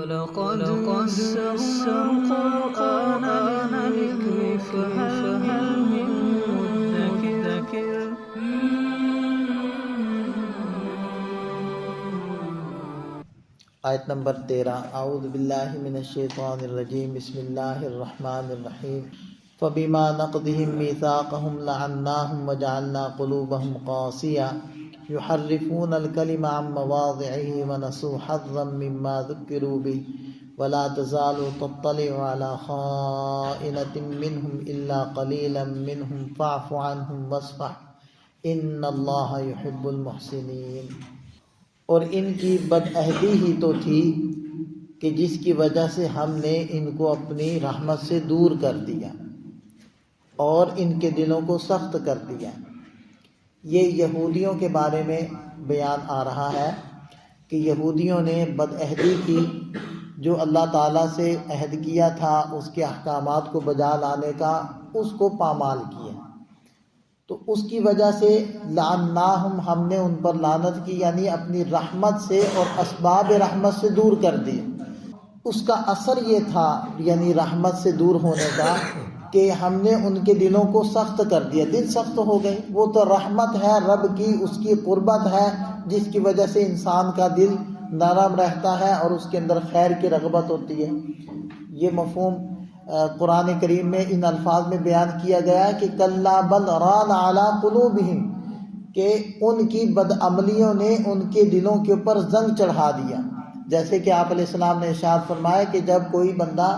وَلَقَدْ يَسَّرْنَا الْقُرْآنَ لِلذِّكْرِ فَهَلْ مِن مُّدَّكِرٍ آیت نمبر 13 اعوذ باللہ من الشیطان الرجیم بسم اللہ الرحمن الرحیم فبما نقضهم ميثاقهم لعناهم وجعلنا قلوبهم قاسية يحرفون الكلم عن مواضعه ونسوا حظا مما ذكروا به ولا تزال تطلع على خائنة منهم إلا قليلا منهم فاعف عنهم واصفح إن الله يحب المحسنين۔ اور ان کی بدعہدی ہی تو تھی کہ جس کی وجہ سے ہم نے ان کو اپنی رحمت سے دور کر دیا اور ان کے دلوں کو سخت کر دیا۔ یہ یہودیوں کے بارے میں بیان آ رہا ہے کہ یہودیوں نے بدعہدی کی، جو اللہ تعالیٰ سے عہد کیا تھا اس کے احکامات کو بجا لانے کا، اس کو پامال کیا، تو اس کی وجہ سے لعناہم، ہم نے ان پر لعنت کی، یعنی اپنی رحمت سے اور اسباب رحمت سے دور کر دی۔ اس کا اثر یہ تھا، یعنی رحمت سے دور ہونے کا، کہ ہم نے ان کے دلوں کو سخت کر دیا، دل سخت ہو گئے۔ وہ تو رحمت ہے رب کی، اس کی قربت ہے جس کی وجہ سے انسان کا دل نرم رہتا ہے اور اس کے اندر خیر کی رغبت ہوتی ہے۔ یہ مفہوم قرآن کریم میں ان الفاظ میں بیان کیا گیا ہے کہ کلا بل ران علی قلوبہم، کہ ان کی بدعملیوں نے ان کے دلوں کے اوپر زنگ چڑھا دیا۔ جیسے کہ آپ علیہ السلام نے ارشاد فرمایا کہ جب کوئی بندہ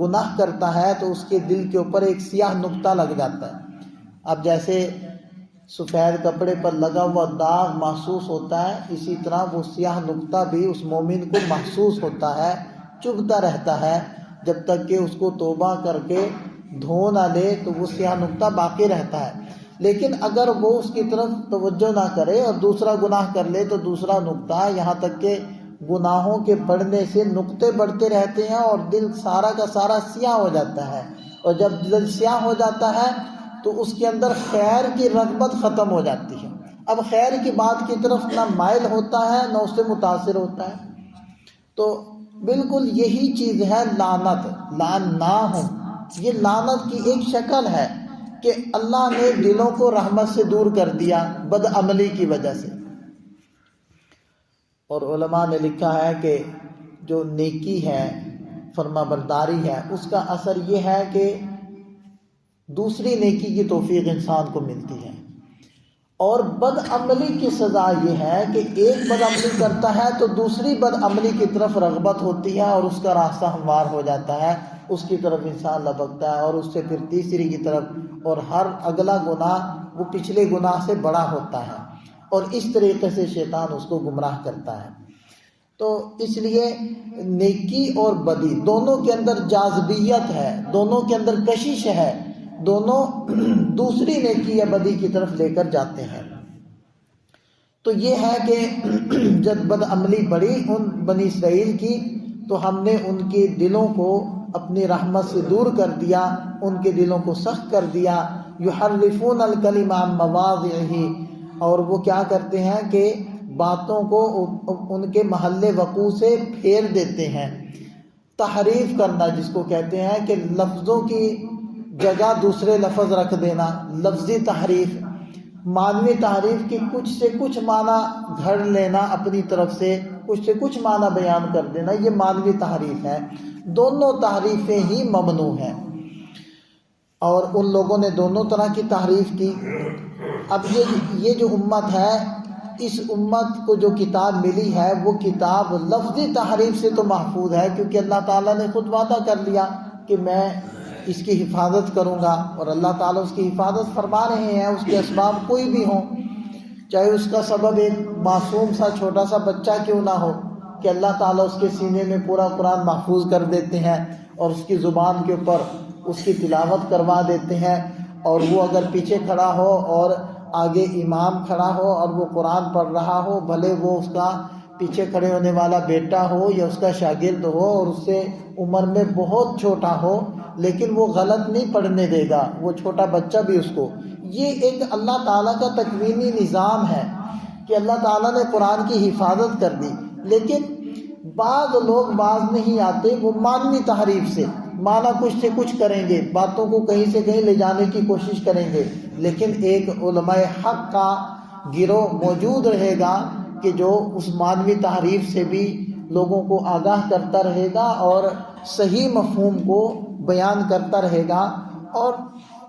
گناہ کرتا ہے تو اس کے دل کے اوپر ایک سیاہ نقطہ لگ جاتا ہے۔ اب جیسے سفید کپڑے پر لگا ہوا داغ محسوس ہوتا ہے، اسی طرح وہ سیاہ نقطہ بھی اس مومن کو محسوس ہوتا ہے، چبھتا رہتا ہے جب تک کہ اس کو توبہ کر کے دھو نہ لے، تو وہ سیاہ نقطہ باقی رہتا ہے۔ لیکن اگر وہ اس کی طرف توجہ نہ کرے اور دوسرا گناہ کر لے تو دوسرا نقطہ، یہاں تک کہ گناہوں کے بڑھنے سے نقطے بڑھتے رہتے ہیں اور دل سارا کا سارا سیاہ ہو جاتا ہے، اور جب دل سیاہ ہو جاتا ہے تو اس کے اندر خیر کی رغبت ختم ہو جاتی ہے۔ اب خیر کی بات کی طرف نہ مائل ہوتا ہے نہ اس سے متاثر ہوتا ہے۔ تو بالکل یہی چیز ہے لعنت، لعناہم، یہ لعنت کی ایک شکل ہے کہ اللہ نے دلوں کو رحمت سے دور کر دیا بدعملی کی وجہ سے۔ اور علماء نے لکھا ہے کہ جو نیکی ہے، فرما برداری ہے، اس کا اثر یہ ہے کہ دوسری نیکی کی توفیق انسان کو ملتی ہے، اور بدعملی کی سزا یہ ہے کہ ایک بدعملی کرتا ہے تو دوسری بدعملی کی طرف رغبت ہوتی ہے اور اس کا راستہ ہموار ہو جاتا ہے، اس کی طرف انسان لپکتا ہے، اور اس سے پھر تیسری کی طرف، اور ہر اگلا گناہ وہ پچھلے گناہ سے بڑا ہوتا ہے، اور اس طریقے سے شیطان اس کو گمراہ کرتا ہے۔ تو اس لیے نیکی اور بدی دونوں کے اندر جاذبیت ہے، دونوں کے اندر کشش ہے، دونوں دوسری نیکی یا بدی کی طرف لے کر جاتے ہیں۔ تو یہ ہے کہ جب بدعملی بڑھی ان بنی اسرائیل کی، تو ہم نے ان کے دلوں کو اپنی رحمت سے دور کر دیا، ان کے دلوں کو سخت کر دیا۔ یحرفون الکلم عن مواضعہ، اور وہ کیا کرتے ہیں کہ باتوں کو ان کے محل وقوع سے پھیر دیتے ہیں۔ تحریف کرنا جس کو کہتے ہیں، کہ لفظوں کی جگہ دوسرے لفظ رکھ دینا، لفظی تحریف، معنوی تحریف کی کچھ سے کچھ معنی گھڑ لینا، اپنی طرف سے کچھ سے کچھ معنی بیان کر دینا، یہ معنوی تحریف ہے۔ دونوں تحریفیں ہی ممنوع ہیں، اور ان لوگوں نے دونوں طرح کی تحریف کی۔ اب یہ جو امت ہے، اس امت کو جو کتاب ملی ہے وہ کتاب لفظی تحریف سے تو محفوظ ہے، کیونکہ اللہ تعالیٰ نے خود وعدہ کر لیا کہ میں اس کی حفاظت کروں گا، اور اللہ تعالیٰ اس کی حفاظت فرما رہے ہیں، اس کے اسباب کوئی بھی ہوں، چاہے اس کا سبب ایک معصوم سا چھوٹا سا بچہ کیوں نہ ہو، کہ اللہ تعالیٰ اس کے سینے میں پورا قرآن محفوظ کر دیتے ہیں اور اس کی زبان کے اوپر اس کی تلاوت کروا دیتے ہیں، اور وہ اگر پیچھے کھڑا ہو اور آگے امام کھڑا ہو اور وہ قرآن پڑھ رہا ہو، بھلے وہ اس کا پیچھے کھڑے ہونے والا بیٹا ہو یا اس کا شاگرد ہو اور اس سے عمر میں بہت چھوٹا ہو، لیکن وہ غلط نہیں پڑھنے دے گا، وہ چھوٹا بچہ بھی اس کو۔ یہ ایک اللہ تعالیٰ کا تکوینی نظام ہے کہ اللہ تعالیٰ نے قرآن کی حفاظت کر دی، لیکن بعض لوگ باز نہیں آتے، وہ مانوی تحریف سے مانا کچھ سے کچھ کریں گے، باتوں کو کہیں سے کہیں لے جانے کی کوشش کریں گے، لیکن ایک علماء حق کا گروہ موجود رہے گا کہ جو اس مانوی تحریف سے بھی لوگوں کو آگاہ کرتا رہے گا اور صحیح مفہوم کو بیان کرتا رہے گا۔ اور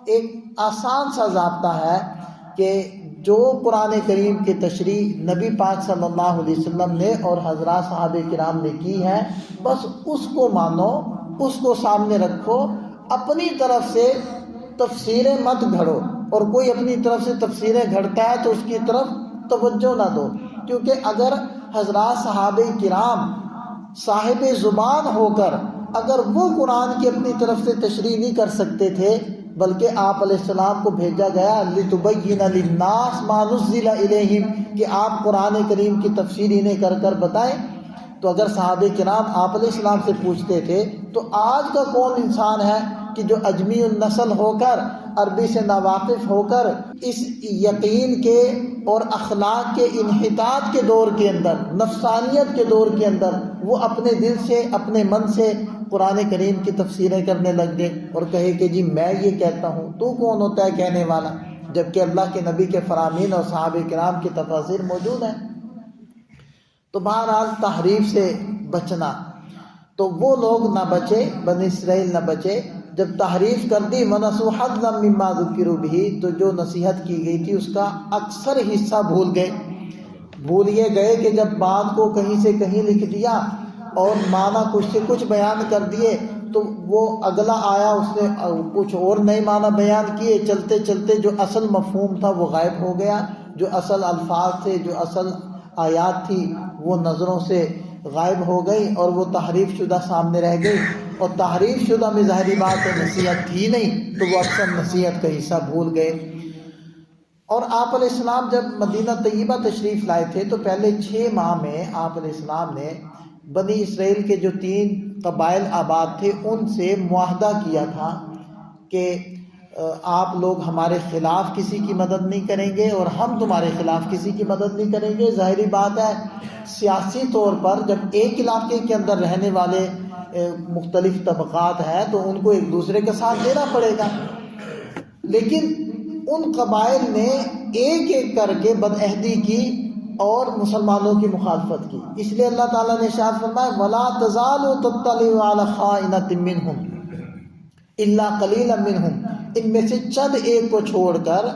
ایک آسان سا ضابطہ ہے کہ جو قرآن کریم کی تشریح نبی پاک صلی اللہ علیہ وسلم نے اور حضرات صحابہ کرام نے کی ہے، بس اس کو مانو، اس کو سامنے رکھو، اپنی طرف سے تفسیریں مت گھڑو، اور کوئی اپنی طرف سے تفسیریں گھڑتا ہے تو اس کی طرف توجہ نہ دو، کیونکہ اگر حضرات صحابہ کرام صاحب زبان ہو کر اگر وہ قرآن کی اپنی طرف سے تشریح نہیں کر سکتے تھے، بلکہ آپ علیہ السلام کو بھیجا گیا لِتُبَيِّنَ لِلنَّاسِ مَا نُزِّلَ إِلَيْهِمْ کہ آپ قرآن کریم کی تفسیر انہیں کر کر بتائیں، تو اگر صحابہ کرام آپ علیہ السلام سے پوچھتے تھے تو آج کا کون انسان ہے کہ جو اجمی النسل ہو کر، عربی سے ناواقف ہو کر، اس یقین کے اور اخلاق کے انحطاط کے دور کے اندر، نفسانیت کے دور کے اندر، وہ اپنے دل سے اپنے من سے قرآن کریم کی تفسیریں کرنے لگ گئے اور کہے کہ جی میں یہ کہتا ہوں، تو کون ہوتا ہے کہنے والا، جبکہ اللہ کے نبی کے فرامین اور صحابہ کرام کی تفاسیر موجود ہیں۔ تو بہرحال تحریف سے بچنا، تو وہ لوگ نہ بچے، بنی اسرائیل نہ بچے جب تحریف کر دی، وَنَسُوا حَظًّا مِّمَّا ذُكِّرُوا بِهِ، تو جو نصیحت کی گئی تھی اس کا اکثر حصہ بھول یہ گئے کہ جب بات کو کہیں سے کہیں لکھ دیا اور معنی کچھ سے کچھ بیان کر دیے تو وہ اگلا آیا اس نے کچھ اور نئے معنی بیان کیے، چلتے چلتے جو اصل مفہوم تھا وہ غائب ہو گیا، جو اصل الفاظ تھے، جو اصل آیات تھی وہ نظروں سے غائب ہو گئی اور وہ تحریف شدہ سامنے رہ گئی، اور تحریف شدہ میں ظاہری بات ہے نصیحت تھی نہیں، تو وہ اکثر نصیحت کا حصہ بھول گئے۔ اور آپ علیہ السلام جب مدینہ طیبہ تشریف لائے تھے تو پہلے 6 ماہ میں آپ علیہ السلام نے بنی اسرائیل کے جو 3 قبائل آباد تھے ان سے معاہدہ کیا تھا کہ آپ لوگ ہمارے خلاف کسی کی مدد نہیں کریں گے اور ہم تمہارے خلاف کسی کی مدد نہیں کریں گے۔ ظاہری بات ہے سیاسی طور پر جب ایک علاقے کے اندر رہنے والے مختلف طبقات ہیں تو ان کو ایک دوسرے کا ساتھ دینا پڑے گا، لیکن ان قبائل نے ایک ایک کر کے بدعہدی کی اور مسلمانوں کی مخالفت کی، اس لیے اللہ تعالیٰ نے ارشاد فرمایا وَلَا تَزَالُ تَطَّلِعُ عَلَىٰ خَائِنَةٍ مِّنْهُمْ إِلَّا قَلِيلًا مِّنْهُمْ، ان میں سے چند ایک کو چھوڑ کر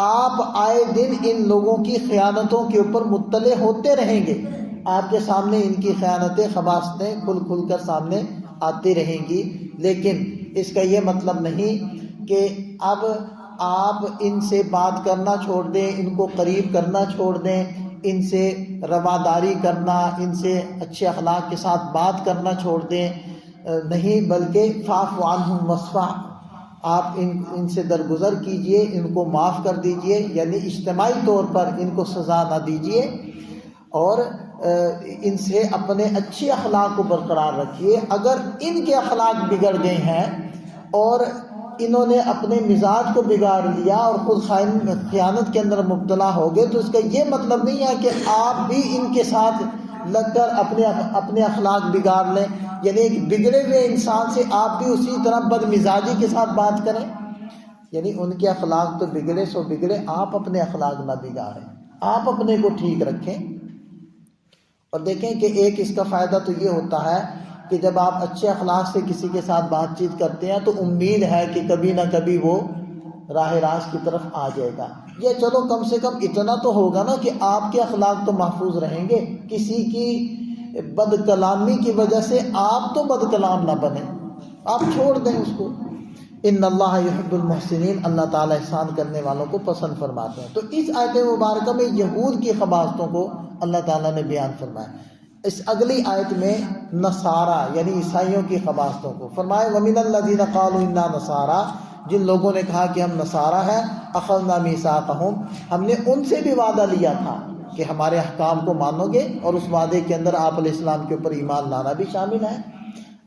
آپ آئے دن ان لوگوں کی خیانتوں کے اوپر مطلع ہوتے رہیں گے، آپ کے سامنے ان کی خیانتیں خباثتیں کھل کھل کر سامنے آتی رہیں گی، لیکن اس کا یہ مطلب نہیں کہ اب آپ ان سے بات کرنا چھوڑ دیں، ان کو قریب کرنا چھوڑ دیں، ان سے رواداری کرنا، ان سے اچھے اخلاق کے ساتھ بات کرنا چھوڑ دیں، نہیں، بلکہ فاعف عنہم واصفح، آپ ان سے درگزر کیجئے، ان کو معاف کر دیجئے، یعنی اجتماعی طور پر ان کو سزا نہ دیجئے اور ان سے اپنے اچھے اخلاق کو برقرار رکھیے۔ اگر ان کے اخلاق بگڑ گئے ہیں اور انہوں نے اپنے مزاج کو بگاڑ لیا اور خود خیانت کے اندر مبتلا ہو گئے تو اس کا یہ مطلب نہیں ہے کہ آپ بھی ان کے ساتھ لگ کر اپنے اخلاق بگاڑ لیں، یعنی ایک بگڑے ہوئے انسان سے آپ بھی اسی طرح بد مزاجی کے ساتھ بات کریں، یعنی ان کے اخلاق تو بگڑے سو بگڑے، آپ اپنے اخلاق نہ بگاڑیں، آپ اپنے کو ٹھیک رکھیں۔ اور دیکھیں کہ ایک اس کا فائدہ تو یہ ہوتا ہے کہ جب آپ اچھے اخلاق سے کسی کے ساتھ بات چیت کرتے ہیں تو امید ہے کہ کبھی نہ کبھی وہ راہ راست کی طرف آ جائے گا، یہ چلو کم سے کم اتنا تو ہوگا نا کہ آپ کے اخلاق تو محفوظ رہیں گے، کسی کی بد کلامی کی وجہ سے آپ تو بد کلام نہ بنیں، آپ چھوڑ دیں اس کو۔ ان اللہ یحب المحسنین، اللہ تعالیٰ احسان کرنے والوں کو پسند فرماتے ہیں۔ تو اس آیت مبارکہ میں یہود کی خباثتوں کو اللہ تعالیٰ نے بیان فرمایا، اس اگلی آیت میں نصارہ یعنی عیسائیوں کی خباثتوں کو فرمائے وَمِنَ الَّذِينَ قَالُوا إِنَّا نَصَارَىٰ، جن لوگوں نے کہا کہ ہم نصارہ ہیں، أَخَذْنَا مِيثَاقَهُمْ، ہم نے ان سے بھی وعدہ لیا تھا کہ ہمارے احکام کو مانو گے، اور اس وعدے کے اندر آپ علیہ السلام کے اوپر ایمان لانا بھی شامل ہے،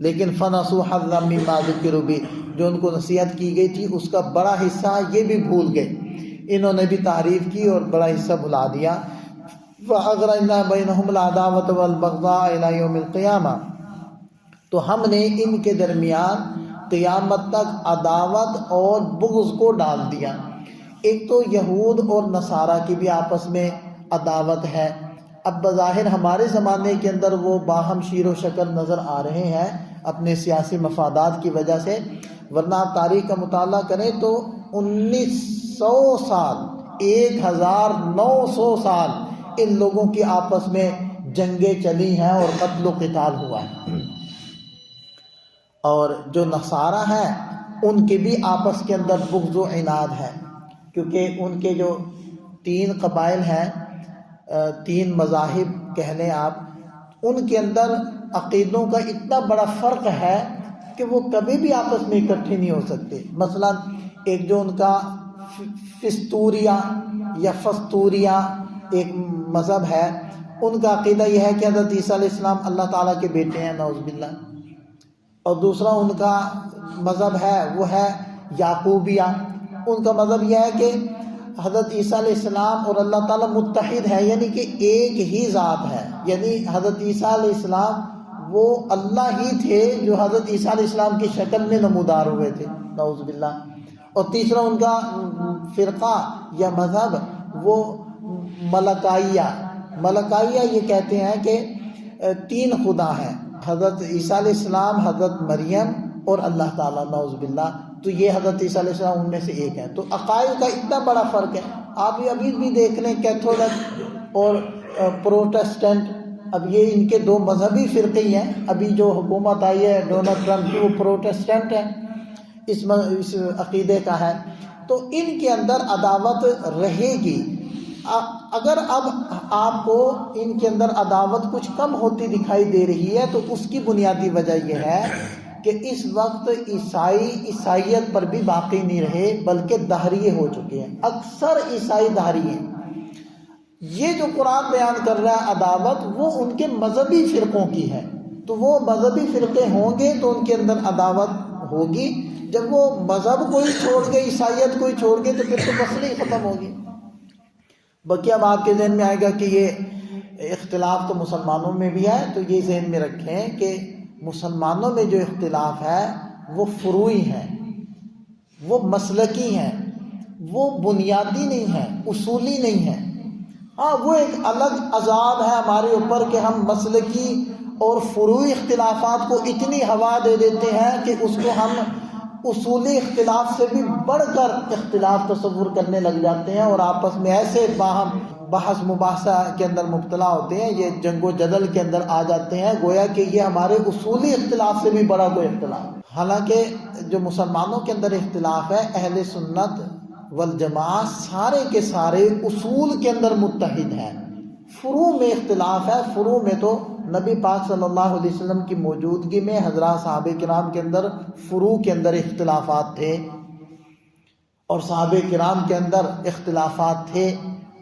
لیکن فَنَسُوا حَظًّا مِّمَّا ذُكِّرُوا بِهِ، جو ان کو نصیحت کی گئی تھی اس کا بڑا حصہ یہ بھی بھول گئے، انہوں نے بھی تعریف کی اور بڑا حصہ بھلا دیا۔ فَأَغْرَيْنَا بَيْنَهُمُ الْعَدَاوَةَ وَالْبَغْضَاءَ إِلَى يَوْمِ الْقِيَامَةِ، تو ہم نے ان کے درمیان قیامت تک عداوت اور بغض کو ڈال دیا۔ ایک تو یہود اور نصارہ کی بھی آپس میں عداوت ہے۔ اب بظاہر ہمارے زمانے کے اندر وہ باہم شیر و شکر نظر آ رہے ہیں اپنے سیاسی مفادات کی وجہ سے، ورنہ آپ تاریخ کا مطالعہ کریں تو 1900 سال 1900 سال ان لوگوں کی آپس میں جنگیں چلی ہیں اور قتل و قتال ہوا ہے۔ اور جو نصارہ ہیں ان کے بھی آپس کے اندر بغض و عناد ہے، کیونکہ ان کے جو 3 قبائل ہیں، 3 مذاہب کہہ لیں آپ، ان کے اندر عقیدوں کا اتنا بڑا فرق ہے کہ وہ کبھی بھی آپس میں اکٹھے نہیں ہو سکتے۔ مثلا ایک جو ان کا فستوریہ یا فستوریہ ایک مذہب ہے، ان کا عقیدہ یہ ہے کہ حضرت عیسیٰ علیہ السلام اللہ تعالیٰ کے بیٹے ہیں، نعوذ باللہ۔ اور دوسرا ان کا مذہب ہے وہ ہے یعقوبیہ، ان کا مذہب یہ ہے کہ حضرت عیسیٰ علیہ السلام اور اللہ تعالیٰ متحد ہے، یعنی کہ ایک ہی ذات ہے، یعنی حضرت عیسیٰ علیہ السلام وہ اللہ ہی تھے جو حضرت عیسیٰ علیہ السلام کی شکل میں نمودار ہوئے تھے، نعوذ باللہ۔ اور تیسرا ان کا فرقہ یا مذہب وہ ملکائیہ یہ کہتے ہیں کہ 3 خدا ہیں، حضرت عیسیٰ علیہ السلام، حضرت مریم اور اللہ تعالیٰ، نعوذ باللہ۔ تو یہ حضرت عیسیٰ علیہ السلام ان میں سے ایک ہے۔ تو عقائد کا اتنا بڑا فرق ہے، آپ یہ ابھی بھی دیکھ لیں کیتھولک اور پروٹسٹنٹ، اب یہ ان کے 2 مذہبی فرقے ہی ہیں۔ ابھی جو حکومت آئی ہے ڈونلڈ ٹرمپ کی وہ پروٹسٹنٹ ہے، اس عقیدے کا ہے، تو ان کے اندر عداوت رہے گی۔ اگر اب آپ کو ان کے اندر عداوت کچھ کم ہوتی دکھائی دے رہی ہے تو اس کی بنیادی وجہ یہ ہے کہ اس وقت عیسائیت پر بھی باقی نہیں رہے بلکہ دہریے ہو چکے ہیں، اکثر عیسائی دہری ہیں۔ یہ جو قرآن بیان کر رہا ہے عداوت، وہ ان کے مذہبی فرقوں کی ہے، تو وہ مذہبی فرقے ہوں گے تو ان کے اندر عداوت ہوگی۔ جب وہ مذہب کو ہی چھوڑ گئے، عیسائیت کو ہی چھوڑ گئے، تو پھر تو مسئلہ ہی ختم ہوگی۔ باقی اب آپ کے ذہن میں آئے گا کہ یہ اختلاف تو مسلمانوں میں بھی ہے، تو یہ ذہن میں رکھیں کہ مسلمانوں میں جو اختلاف ہے وہ فروعی ہیں، وہ مسلکی ہیں، وہ بنیادی نہیں ہیں، اصولی نہیں ہیں۔ ہاں وہ ایک الگ عذاب ہے ہمارے اوپر کہ ہم مسلکی اور فروعی اختلافات کو اتنی ہوا دے دیتے ہیں کہ اس کو ہم اصولی اختلاف سے بھی بڑھ کر اختلاف تصور کرنے لگ جاتے ہیں، اور آپس میں ایسے باہم بحث مباحثہ کے اندر مبتلا ہوتے ہیں، یہ جنگ و جدل کے اندر آ جاتے ہیں، گویا کہ یہ ہمارے اصولی اختلاف سے بھی بڑا کوئی اختلاف۔ حالانکہ جو مسلمانوں کے اندر اختلاف ہے، اہل سنت والجماعت سارے کے سارے اصول کے اندر متحد ہیں، فروع میں اختلاف ہے۔ فروع میں تو نبی پاک صلی اللہ علیہ وسلم کی موجودگی میں حضرات صحابہ کرام کے اندر فروع کے اندر اختلافات تھے، اور صحابہ کرام کے اندر اختلافات تھے،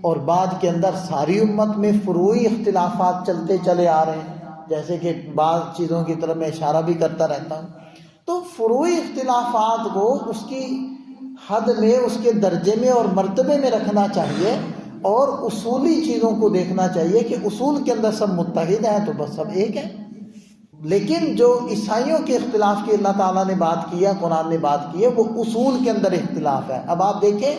اور بعد کے اندر ساری امت میں فروعی اختلافات چلتے چلے آ رہے ہیں، جیسے کہ بعض چیزوں کی طرف میں اشارہ بھی کرتا رہتا ہوں۔ تو فروعی اختلافات کو اس کی حد میں، اس کے درجے میں اور مرتبے میں رکھنا چاہیے، اور اصولی چیزوں کو دیکھنا چاہیے کہ اصول کے اندر سب متحد ہیں تو بس سب ایک ہیں۔ لیکن جو عیسائیوں کے اختلاف کی اللہ تعالیٰ نے بات کی ہے، قرآن نے بات کی ہے، وہ اصول کے اندر اختلاف ہے۔ اب آپ دیکھیں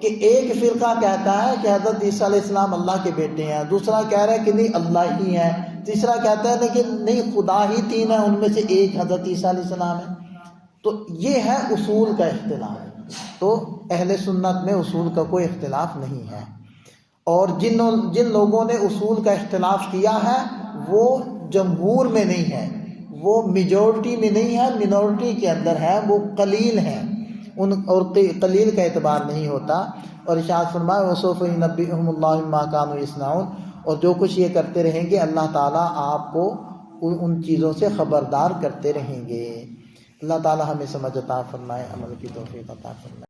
کہ ایک فرقہ کہتا ہے کہ حضرت عیسیٰ علیہ السلام اللہ کے بیٹے ہیں، دوسرا کہہ رہا ہے کہ نہیں اللہ ہی ہیں، تیسرا کہتا ہے کہ نہیں خدا ہی 3 ہیں، ان میں سے ایک حضرت عیسیٰ علیہ السلام ہے۔ تو یہ ہے اصول کا اختلاف۔ تو اہل سنت میں اصول کا کوئی اختلاف نہیں ہے، اور جن لوگوں نے اصول کا اختلاف کیا ہے وہ جمہور میں نہیں ہے، وہ میجورٹی میں نہیں ہے، منورٹی کے اندر ہے، وہ قلیل ہیں، اور قلیل کا اعتبار نہیں ہوتا۔ اور ارشاد فرمایا وَسَوْفَ يُنَبِّئُهُمُ اللَّهُ بِمَا كَانُوا يَصْنَعُونَ، اور جو کچھ یہ کرتے رہیں گے اللہ تعالیٰ آپ کو ان چیزوں سے خبردار کرتے رہیں گے۔ اللہ تعالیٰ ہمیں سمجھ عطا فرمائے، عمل کی توفیق عطا فرمائے۔